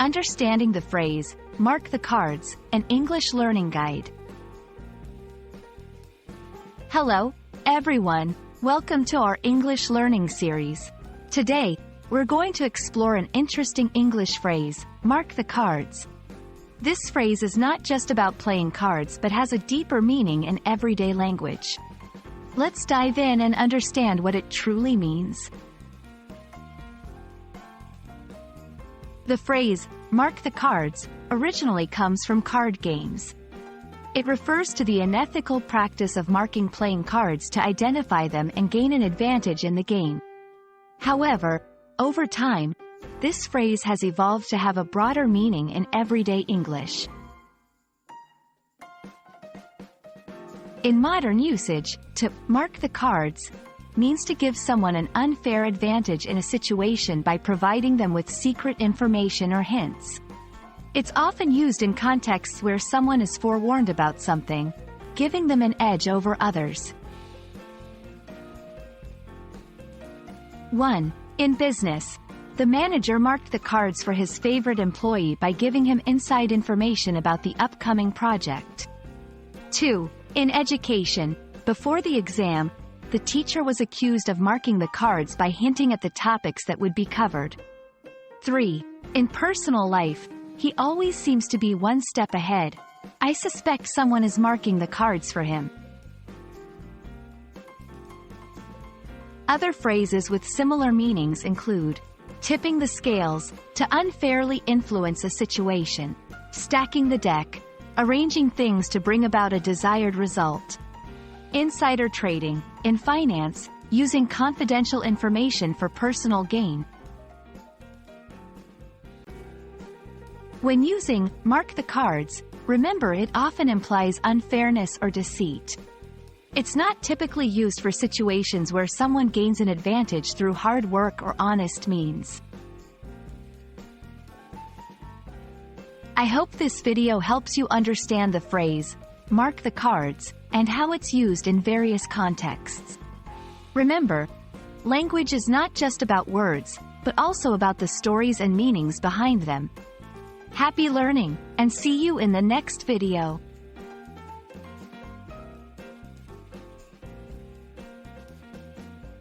Understanding the phrase, mark the cards, an English learning guide. Hello, everyone. Welcome to our English learning series. Today, we're going to explore an interesting English phrase, mark the cards. This phrase is not just about playing cards but has a deeper meaning in everyday language. Let's dive in and understand what it truly means. The phrase, mark the cards, originally comes from card games. It refers to the unethical practice of marking playing cards to identify them and gain an advantage in the game. However, over time, this phrase has evolved to have a broader meaning in everyday English. In modern usage, to mark the cards means to give someone an unfair advantage in a situation by providing them with secret information or hints. It's often used in contexts where someone is forewarned about something, giving them an edge over others. 1. In business, the manager marked the cards for his favorite employee by giving him inside information about the upcoming project. 2. In education, before the exam, the teacher was accused of marking the cards by hinting at the topics that would be covered. 3. In personal life, he always seems to be one step ahead. I suspect someone is marking the cards for him. Other phrases with similar meanings include tipping the scales, to unfairly influence a situation, stacking the deck, arranging things to bring about a desired result. Insider trading, in finance, using confidential information for personal gain. When using mark the cards, remember it often implies unfairness or deceit. It's not typically used for situations where someone gains an advantage through hard work or honest means. I hope this video helps you understand the phrase, mark the cards, and how it's used in various contexts. Remember, language is not just about words, but also about the stories and meanings behind them. Happy learning, and see you in the next video.